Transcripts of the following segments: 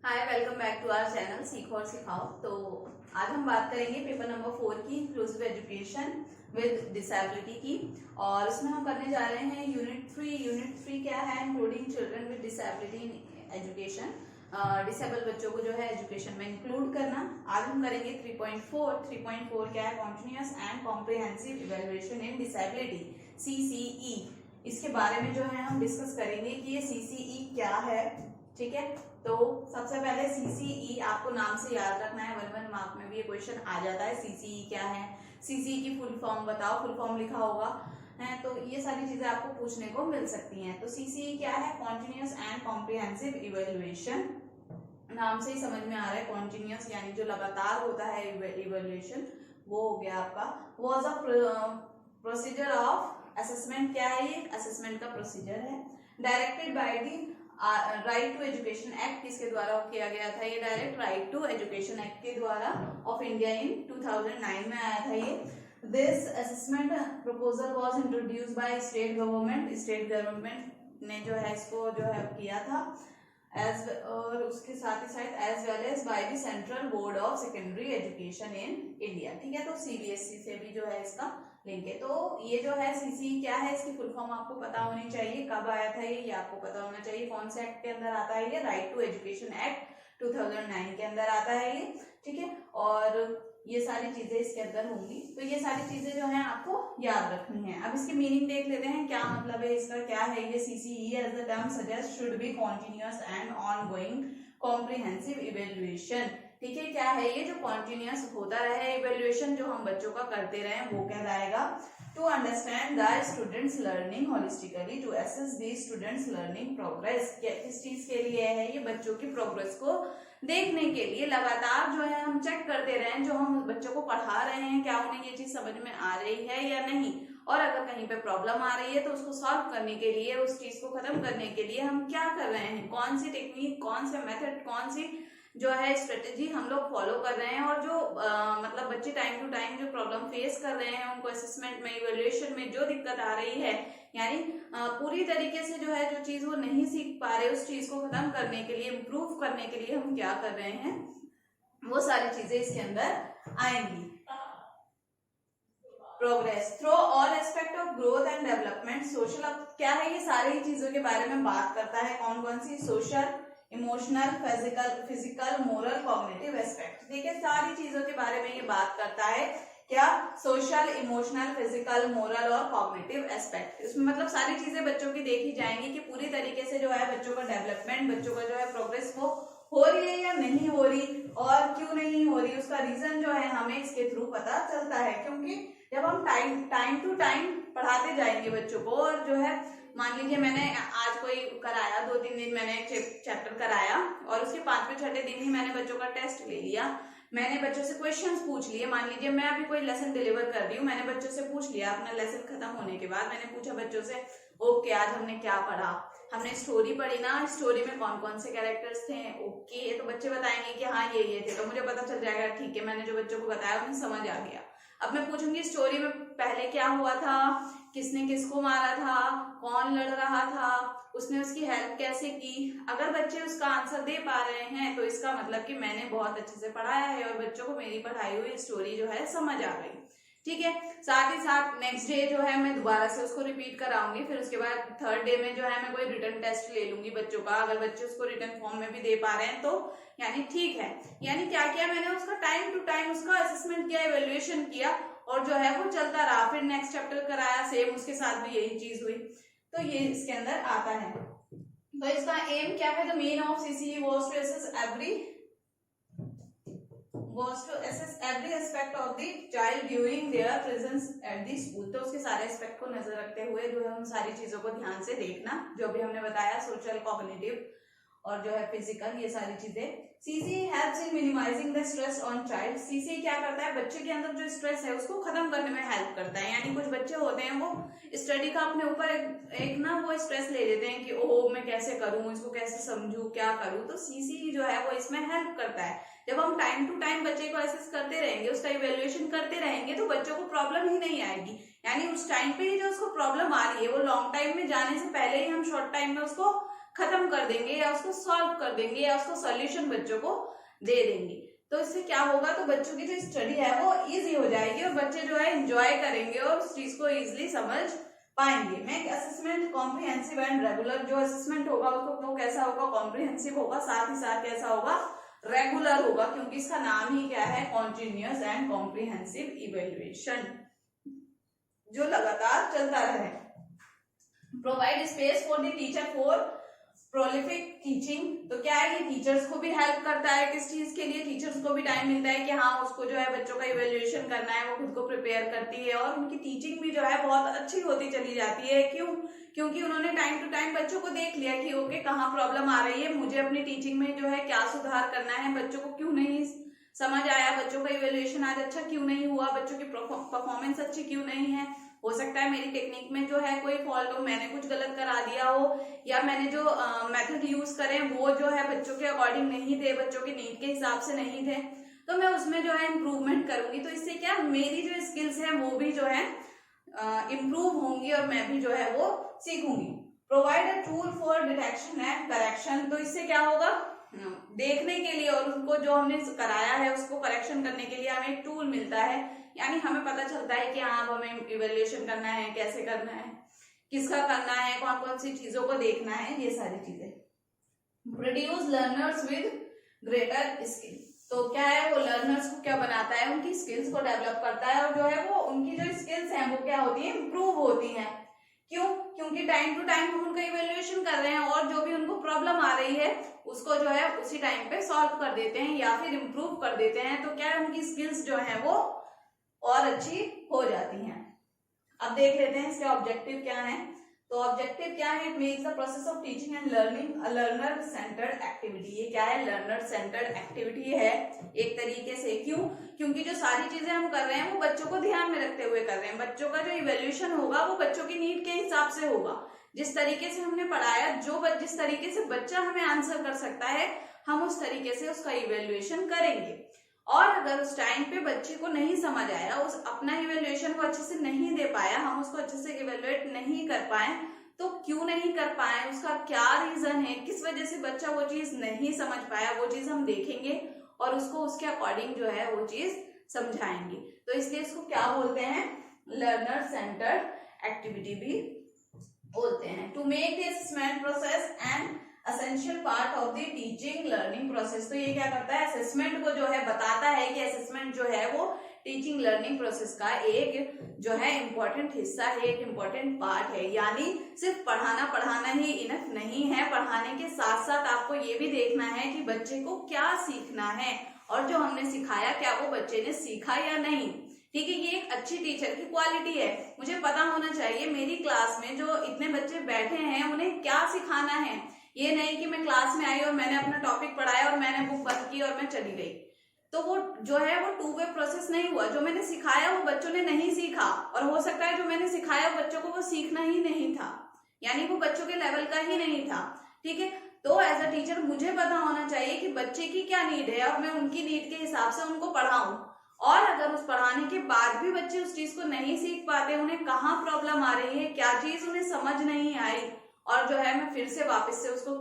Hi, welcome back to our channel सीखो और सिखाओ। तो आज हम बात करेंगे पेपर नंबर 4 की इंक्लूसिव एजुकेशन विद डिसेबिलिटी की। और उसमें हम करने जा रहे हैं यूनिट 3 क्या है, including children with disability in education. Disable बच्चों को जो है एजुकेशन में इंक्लूड करना। आज हम करेंगे 3.4 क्या है, continuous and comprehensive evaluation in disability, CCE। इसके बारे में जो है हम डिस्कस करेंगे कि ये CCE क्या है। ठीक है, तो सबसे पहले CCE आपको नाम से याद रखना है, 1 मार्क में भी ये क्वेश्चन आ जाता है। CCE क्या है, CCE की फुल फॉर्म बताओ, फुल फॉर्म लिखा होगा है, तो ये सारी चीजें आपको पूछने को मिल सकती हैं। तो CCE क्या है, कॉन्टिन्यूअस एंड कॉम्प्रिहेंसिव इवेल्युएशन। नाम से ही समझ में आ रहा है, कॉन्टिन्यूअस यानी जो लगातार होता है इवेल्युएशन, वो हो गया आपका। Was a procedure of assessment, क्या है ये, असेसमेंट का प्रोसीजर है। Directed by the right to education act, किसके द्वारा किया गया था ये, direct right to education act के द्वारा ऑफ इंडिया इन 2009 में आया था ये। This assessment proposal was introduced by state government, state government ने जो है इसको जो है किया था एज, और उसके साथ ही साथ as well as by the central board of secondary education in India. ठीक है, तो CBSE से भी जो है इसका लिंक है। तो ये जो है CCE क्या है, इसकी फुल फॉर्म आपको पता होनी चाहिए, कब आया था ये आपको पता होना चाहिए। कौन से एक्ट के अंदर आता है ये, राइट टू एजुकेशन एक्ट 2009 के अंदर आता है ये। ठीक है, और ये सारी चीजें इसके अंदर होंगी, तो ये सारी चीजें जो है आपको याद रखनी है। अब इसकी मीनिंग देख लेते हैं, क्या मतलब है इसका, क्या है ये CCE। As the term suggest should be continuous and ongoing comprehensive evaluation. ठीक है, क्या है ये, जो कॉन्टिन्यूअस होता रहे इवेल्युएशन, जो हम बच्चों का करते रहे, वो कहलाएगा। To understand the students learning holistically, to assess the students learning progress. किस चीज के लिए है ये, बच्चों की प्रोग्रेस को देखने के लिए लगातार जो है हम चेक करते रहें, जो हम बच्चों को पढ़ा रहे हैं, क्या उन्हें ये चीज समझ में आ रही है या नहीं। और अगर कहीं पे प्रॉब्लम आ रही है तो उसको सॉल्व करने के लिए, उस चीज को खत्म करने के लिए हम क्या कर रहे हैं, कौन सी टेक्निक, कौन से मेथड, कौन सी जो है स्ट्रेटेजी हम लोग फॉलो कर रहे हैं। और जो मतलब बच्चे टाइम टू टाइम जो प्रॉब्लम फेस कर रहे हैं, उनको असेसमेंट में, इवैल्यूएशन में जो दिक्कत आ रही है, यानी पूरी तरीके से जो है जो चीज वो नहीं सीख पा रहे, उस चीज को खत्म करने के लिए, इम्प्रूव करने के लिए हम क्या कर रहे हैं, वो सारी चीजें इसके अंदर आएंगी। Progress through all aspect of growth and development social. अब क्या है, ये सारी चीजों के बारे में बात करता है। कौन कौन सी, social, emotional, physical, moral, cognitive aspect. ठीक है, सारी चीजों के बारे में ये बात करता है। क्या, सोशल, इमोशनल, फिजिकल, मोरल और कॉग्निटिव एस्पेक्ट। इसमें मतलब सारी चीजें बच्चों की देखी जाएंगी कि पूरी तरीके से जो है बच्चों का डेवलपमेंट, बच्चों का जो है प्रोग्रेस वो हो रही है या नहीं हो रही, और क्यों नहीं हो रही, उसका रीजन जो है हमें इसके थ्रू पता चलता है। क्योंकि जब हम टाइम टू टाइम पढ़ाते जाएंगे बच्चों को, और जो है मान लीजिए मैंने आज कोई कराया, 2-3 दिन मैंने चैप्टर कराया, और उसके 5वें-6ठे दिन ही मैंने बच्चों का टेस्ट ले लिया, मैंने बच्चों से क्वेश्चंस पूछ लिए। मान लीजिए मैं अभी कोई लेसन डिलीवर कर रही हूँ, मैंने बच्चों से पूछ लिया, अपना लेसन खत्म होने के बाद मैंने पूछा बच्चों से, ओके आज हमने क्या पढ़ा, हमने स्टोरी पढ़ी ना, स्टोरी में कौन कौन से कैरेक्टर्स थे, ओके, तो बच्चे बताएंगे कि हाँ ये थे, तो मुझे पता चल जाएगा, ठीक है, मैंने जो बच्चों को बताया उन्हें समझ आ गया। अब मैं पूछूंगी स्टोरी में पहले क्या हुआ था, किसने किसको मारा था, कौन लड़ रहा था, उसने उसकी हेल्प कैसे की। अगर बच्चे उसका आंसर दे पा रहे हैं तो इसका मतलब कि मैंने बहुत अच्छे से पढ़ाया है और बच्चों को मेरी पढ़ाई हुई स्टोरी जो है समझ आ गई। ठीक है, साथ ही साथ नेक्स्ट डे जो है मैं दोबारा से उसको रिपीट कराऊंगी, फिर उसके बाद 3rd डे में जो है मैं कोई रिटर्न टेस्ट ले लूंगी बच्चों का। अगर बच्चे उसको रिटर्न फॉर्म में भी दे पा रहे हैं तो यानी ठीक है। यानी क्या किया मैंने, उसका टाइम टू टाइम उसका असेसमेंट किया, इवेल्युएशन किया, और जो है वो चलता रहा। फिर नेक्स्ट चैप्टर कराया, सेम उसके साथ भी यही चीज हुई। तो ये इसके अंदर आता है। तो इसका एम क्या है, the main of CCE was to assess every aspect of the child during their presence at the school। तो उसके सारे एस्पेक्ट को नजर रखते हुए जो है उन सारी चीजों को ध्यान से देखना, जो भी हमने बताया, सोशल, कॉग्निटिव और जो है फिजिकल, ये सारी चीजें। CCE helps in minimizing the stress on child। CCE क्या करता है, बच्चे के अंदर जो स्ट्रेस है उसको खत्म करने में हेल्प करता है। यानी कुछ बच्चे होते हैं वो स्टडी का अपने ऊपर एक ना वो स्ट्रेस ले लेते हैं कि ओह मैं कैसे करूं, इसको कैसे समझूं, क्या करूं। तो CCE जो है वो इसमें हेल्प करता है। जब हम टाइम टू टाइम बच्चे को असेस करते रहेंगे, उसका इवेल्युएशन करते रहेंगे, तो बच्चों को प्रॉब्लम ही नहीं आएगी। यानी उस टाइम पे ही जो उसको प्रॉब्लम आ रही है वो लॉन्ग टाइम में जाने से पहले ही हम शॉर्ट टाइम में उसको खत्म कर देंगे या उसको सॉल्व कर देंगे या उसको सॉल्यूशन बच्चों को दे देंगे। तो इससे क्या होगा, तो बच्चों की जो स्टडी है वो इजी हो जाएगी और बच्चे जो है एंजॉय करेंगे और उस चीज को इजिली समझ पाएंगे। मैं असेसमेंट कॉम्प्रिहेंसिव एंड रेगुलर, जो असेसमेंट होगा उसको वो कैसा होगा, कॉम्प्रिहेंसिव होगा, साथ ही साथ कैसा होगा, रेगुलर होगा, क्योंकि इसका नाम ही क्या है, कॉन्टिन्यूअस एंड कॉम्प्रिहेंसिव इवेल्युएशन, जो लगातार चलता रहे। Provide space for the teacher for prolific teaching, तो क्या है, ये टीचर्स को भी हेल्प करता है, किस चीज के लिए, टीचर्स को भी टाइम मिलता है कि हाँ उसको जो है बच्चों का इवेल्युएशन करना है, वो खुद को प्रिपेयर करती है और उनकी टीचिंग भी जो है बहुत अच्छी होती चली जाती है। क्यों, क्योंकि उन्होंने टाइम टू टाइम बच्चों को देख लिया कि ओके कहाँ प्रॉब्लम आ रही है, मुझे अपनी टीचिंग में जो है क्या सुधार करना है, बच्चों को क्यों नहीं समझ आया, बच्चों का इवेल्युएशन आज अच्छा क्यों नहीं हुआ, बच्चों की परफॉर्मेंस अच्छी क्यों नहीं है, हो सकता है मेरी टेक्निक में जो है कोई फॉल्ट हो, मैंने कुछ गलत करा दिया हो, या मैंने जो मेथड यूज करे वो जो है बच्चों के अकॉर्डिंग नहीं थे, बच्चों की नीड के हिसाब से नहीं थे, तो मैं उसमें जो है इम्प्रूवमेंट करूंगी। तो इससे क्या, मेरी जो स्किल्स है वो भी जो है इम्प्रूव होंगी और मैं भी जो है वो सीखूंगी। Provide a tool for detection and correction, तो इससे क्या होगा, देखने के लिए और उनको जो हमने कराया है उसको करेक्शन करने के लिए हमें एक टूल मिलता है, यानी हमें पता चलता है कि हाँ हमें इवेल्युएशन करना है, कैसे करना है, किसका करना है, कौन कौन सी चीजों को देखना है, ये सारी चीजें। Produce learners with greater skill, तो क्या है, वो लर्नर्स को क्या बनाता है, उनकी स्किल्स को डेवलप करता है और जो है वो उनकी जो स्किल्स हैं वो क्या होती है, इम्प्रूव होती हैं। क्यों, क्योंकि टाइम टू टाइम हम उनका इवेल्युएशन कर रहे हैं और जो भी उनको प्रॉब्लम आ रही है उसको जो है उसी टाइम पे सॉल्व कर देते हैं या फिर इम्प्रूव कर देते हैं, तो क्या है, उनकी स्किल्स जो है वो और अच्छी हो जाती हैं। अब देख लेते हैं इसके ऑब्जेक्टिव क्या है। तो ऑब्जेक्टिव क्या है, it makes the process of teaching and learning a learner centred activity. ये क्या है, लर्नर सेंटर्ड एक्टिविटी है एक तरीके से। क्यों, क्योंकि जो सारी चीजें हम कर रहे हैं वो बच्चों को ध्यान में रखते हुए कर रहे हैं। बच्चों का जो इवेल्युएशन होगा वो बच्चों की नीड के हिसाब से होगा। जिस तरीके से हमने पढ़ाया, जिस तरीके से बच्चा हमें आंसर कर सकता है, हम उस तरीके से उसका इवेल्युएशन करेंगे। और अगर उस टाइम पे बच्चे को नहीं समझ आया, उस अपना इवेल्युएशन को अच्छे से नहीं दे पाया, हम उसको अच्छे से इवेल्युएट नहीं कर पाए, तो क्यों नहीं कर पाए, उसका क्या रीजन है, किस वजह से बच्चा वो चीज नहीं समझ पाया, वो चीज हम देखेंगे और उसको उसके अकॉर्डिंग जो है वो चीज समझाएंगे। तो इसलिए इसको क्या बोलते हैं, लर्नर सेंटर्ड एक्टिविटी भी बोलते हैं। To make the assessment process and essential part of the teaching learning process, तो ये क्या करता है, असेसमेंट को जो है बताता है कि असेसमेंट जो है वो टीचिंग लर्निंग प्रोसेस का एक जो है इम्पोर्टेंट हिस्सा है, एक इम्पोर्टेंट पार्ट है। यानी सिर्फ पढ़ाना ही इनफ नहीं है, पढ़ाने के साथ साथ आपको ये भी देखना है कि बच्चे को क्या सीखना है और जो हमने सिखाया क्या वो बच्चे ने सीखा या नहीं। ठीक है, ये एक अच्छी टीचर की क्वालिटी है। मुझे पता होना चाहिए मेरी क्लास में जो इतने बच्चे बैठे हैं उन्हें क्या सिखाना है। ये नहीं कि मैं क्लास में आई और मैंने अपना टॉपिक पढ़ाया और मैंने बुक बंद की और मैं चली गई, तो वो जो है वो टू वे प्रोसेस नहीं हुआ। जो मैंने सिखाया वो बच्चों ने नहीं सीखा और हो सकता है जो मैंने सिखाया बच्चों को वो सीखना ही नहीं था, यानी वो बच्चों के लेवल का ही नहीं था। ठीक है, तो एज अ टीचर मुझे पता होना चाहिए कि बच्चे की क्या नीड है और मैं उनकी नीड के हिसाब से उनको पढ़ाऊं। और अगर उस पढ़ाने के बाद भी बच्चे उस चीज को नहीं सीख पाते, उन्हें कहाँ प्रॉब्लम आ रही है, क्या चीज उन्हें समझ नहीं आई, और जो है मैं फिर से वापस से उसको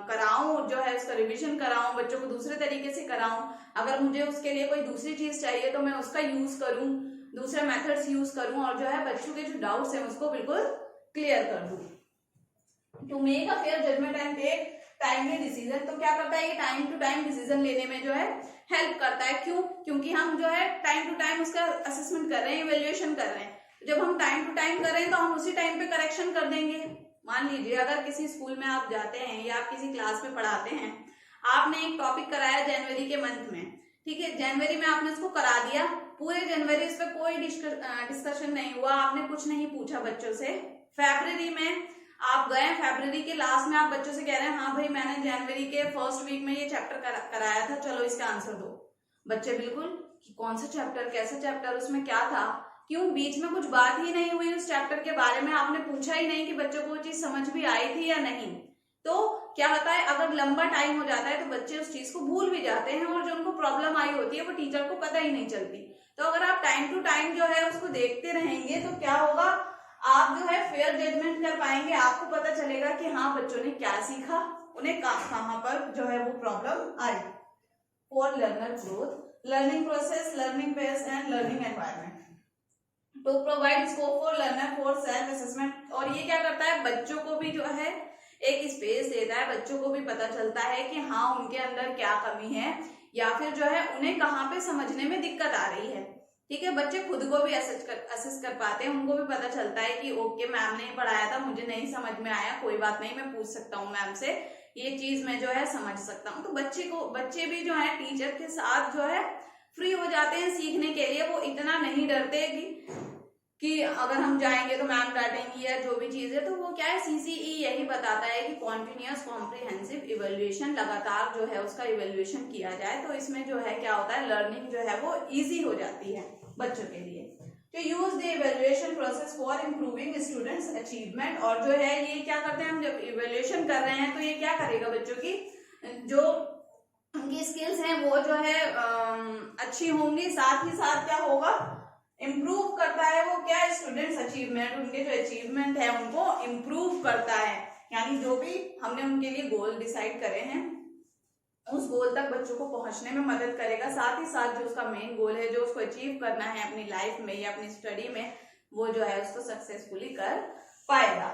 कराऊं, जो है उसका रिवीजन कराऊं, बच्चों को दूसरे तरीके से कराऊं। अगर मुझे उसके लिए कोई दूसरी चीज चाहिए तो मैं उसका यूज करूं, दूसरे मेथड्स यूज करूं और जो है बच्चों के जो डाउट्स हैं उसको बिल्कुल क्लियर कर दूं। To make a fair judgement and take timely decision, तो क्या करता है, ये टाइम टू टाइम डिसीजन लेने में जो है हेल्प करता है। क्यों, क्योंकि हम जो है टाइम टू टाइम उसका असेसमेंट कर रहे हैं, इवेल्युएशन कर रहे हैं। जब हम टाइम टू टाइम कर रहे हैं तो हम उसी टाइम पे करेक्शन कर देंगे। मान लीजिए अगर किसी स्कूल में आप जाते हैं या आप किसी क्लास में पढ़ाते हैं, आपने एक टॉपिक कराया जनवरी के मंथ में, ठीक है, जनवरी में आपने उसको करा दिया, पूरे जनवरी इस पर कोई डिस्कशन नहीं हुआ, आपने कुछ नहीं पूछा बच्चों से। फरवरी में आप गए, फरवरी के लास्ट में आप बच्चों से कह रहे हैं हाँ भाई मैंने जनवरी के फर्स्ट वीक में ये चैप्टर कराया था, चलो इसका आंसर दो। बच्चे बिल्कुल कि कौन सा चैप्टर, कैसा चैप्टर, उसमें क्या था, क्यों, बीच में कुछ बात ही नहीं हुई उस चैप्टर के बारे में, आपने पूछा ही नहीं कि बच्चों को वो चीज समझ भी आई थी या नहीं। तो क्या होता है, अगर लंबा टाइम हो जाता है तो बच्चे उस चीज को भूल भी जाते हैं और जो उनको प्रॉब्लम आई होती है वो टीचर को पता ही नहीं चलती। तो अगर आप टाइम टू टाइम जो है उसको देखते रहेंगे तो क्या होगा, आप जो है फेयर जजमेंट कर पाएंगे, आपको पता चलेगा कि हाँ बच्चों ने क्या सीखा, उन्हें कहाँ पर जो है वो प्रॉब्लम आई। For learner growth, learning process, learning pace and learning environment to provide scope for learner for self assessment. और ये क्या करता है, बच्चों को भी जो है एक स्पेस देता है, बच्चों को भी पता चलता है कि हाँ उनके अंदर क्या कमी है या फिर जो है उन्हें कहाँ पे समझने में दिक्कत आ रही है। ठीक है, बच्चे खुद को भी असेस कर पाते हैं, उनको भी पता चलता है कि ओके मैम ने पढ़ाया था, मुझे नहीं समझ में आया, कोई बात नहीं, मैं पूछ सकता हूँ मैम से, ये चीज मैं जो है समझ सकता हूँ। तो बच्चे भी जो है टीचर के साथ जो है फ्री हो जाते हैं सीखने के लिए। वो इतना नहीं डरते कि अगर हम जाएंगे तो मैम डांटेंगी या जो भी चीज है। तो वो क्या है, सीसीई यही बताता है कि कॉन्टिन्यूअस कॉम्प्रिहेंसिव इवेल्युएशन, लगातार जो है उसका इवेल्युएशन किया जाए। तो इसमें जो है क्या होता है, लर्निंग जो है वो इजी हो जाती है बच्चों के लिए। तो use the evaluation process for improving students achievement. और जो है ये क्या करते हैं, हम जब इवेल्युएशन कर रहे हैं तो ये क्या करेगा, बच्चों की जो उनकी स्किल्स हैं वो जो है अच्छी होंगी, साथ ही साथ क्या होगा, इम्प्रूव करता है वो क्या, स्टूडेंट्स अचीवमेंट, उनके जो अचीवमेंट है उनको इम्प्रूव करता है। यानी जो भी हमने उनके लिए गोल डिसाइड करे हैं उस गोल तक बच्चों को पहुंचने में मदद करेगा। साथ ही साथ जो उसका मेन गोल है, जो उसको अचीव करना है अपनी लाइफ में या अपनी स्टडी में, वो जो है उसको सक्सेसफुली कर पाएगा।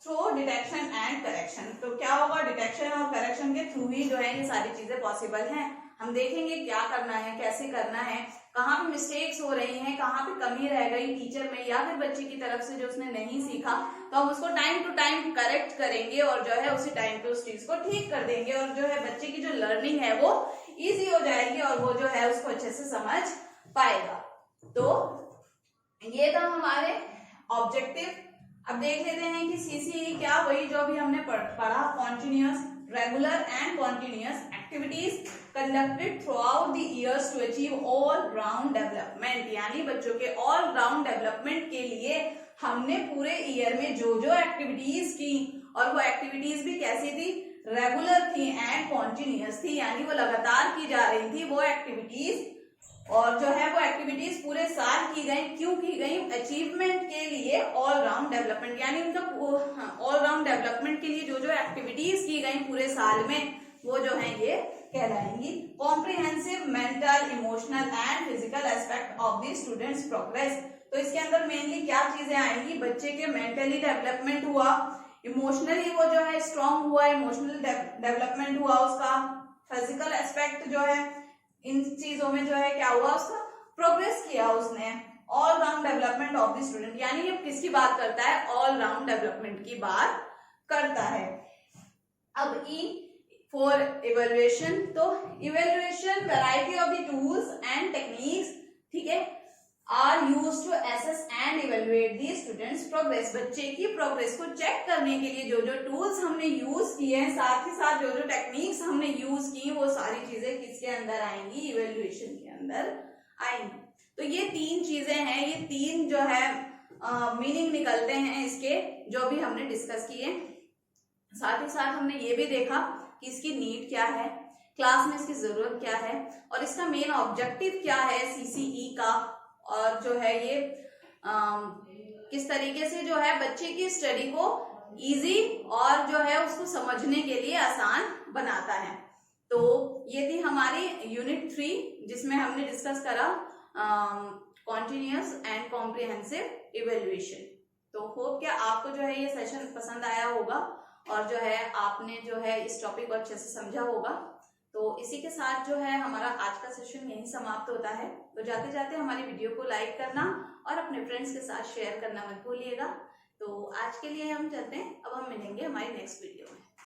थ्रू डिटेक्शन एंड करेक्शन, तो क्या होगा, डिटेक्शन और करेक्शन के थ्रू ही जो है ये सारी चीजें पॉसिबल हैं। हम देखेंगे क्या करना है, कैसे करना है, कहाँ पे मिस्टेक्स हो रही हैं, कहाँ पे कमी रह गई टीचर में या फिर बच्चे की तरफ से जो उसने नहीं सीखा, तो हम उसको टाइम टू टाइम करेक्ट करेंगे और जो है उसी टाइम पे उस चीज को ठीक कर देंगे। और जो है बच्चे की जो लर्निंग है वो इजी हो जाएगी और वो जो है उसको अच्छे से समझ पाएगा। तो ये था हमारे ऑब्जेक्टिव। अब देख लेते हैं कि सीसीई क्या, वही जो भी हमने पढ़ा, continuous, regular and continuous activities conducted through out the years to achieve all round development. यानी बच्चों के ऑल राउंड डेवलपमेंट के लिए हमने पूरे ईयर में जो जो एक्टिविटीज की, और वो एक्टिविटीज भी कैसी थी, रेगुलर थी एंड कॉन्टिन्यूअस थी, यानी वो लगातार की जा रही थी वो एक्टिविटीज। और जो है वो एक्टिविटीज पूरे साल की गई, क्यों की गई, अचीवमेंट के लिए, ऑल राउंड डेवलपमेंट, यानी उनका ऑल राउंड डेवलपमेंट के लिए जो जो एक्टिविटीज की गई पूरे साल में वो जो है ये कहलाएंगी comprehensive mental, emotional and physical aspect of the students progress. तो इसके अंदर मेनली क्या चीजें आएंगी, बच्चे के मेंटली डेवलपमेंट हुआ, इमोशनली वो जो है स्ट्रांग हुआ, इमोशनल डेवलपमेंट हुआ उसका, फिजिकल एस्पेक्ट जो है इन चीजों में जो है क्या हुआ, उसका प्रोग्रेस किया उसने, all round development of the student. यानी ये किसकी बात करता है, ऑल राउंड डेवलपमेंट की बात करता है। अब ई फॉर इवेल्युएशन, तो evaluation variety of the tools and techniques, ठीक है, are used to assess and evaluate the students progress. बच्चे की प्रोग्रेस को चेक करने के लिए जो जो टूल्स हमने यूज किए हैं, साथ ही साथ जो जो टेक्निक्स हमने यूज की, वो सारी चीजें किसके अंदर आएंगी, इवेल्युएशन के अंदर आएंगी। तो ये तीन चीजें हैं, ये तीन जो है मीनिंग निकलते हैं इसके, जो भी हमने डिस्कस किए। साथ ही साथ हमने ये भी देखा कि इसकी नीड क्या है, क्लास में इसकी जरूरत क्या है, और इसका मेन ऑब्जेक्टिव क्या है सीसीई का, और जो है ये किस तरीके से जो है बच्चे की स्टडी को इजी और जो है उसको समझने के लिए आसान बनाता है। तो ये थी हमारी यूनिट 3, जिसमें हमने डिस्कस करा कॉन्टिन्यूअस एंड कॉम्प्रिहेंसिव इवेल्युएशन। तो होप क्या आपको जो है ये सेशन पसंद आया होगा और जो है आपने जो है इस टॉपिक को अच्छे से समझा होगा। तो इसी के साथ जो है हमारा आज का सेशन यहीं समाप्त होता है। तो जाते जाते हमारी वीडियो को लाइक करना और अपने फ्रेंड्स के साथ शेयर करना मत भूलिएगा। तो आज के लिए हम चलते हैं, अब हम मिलेंगे हमारी नेक्स्ट वीडियो में।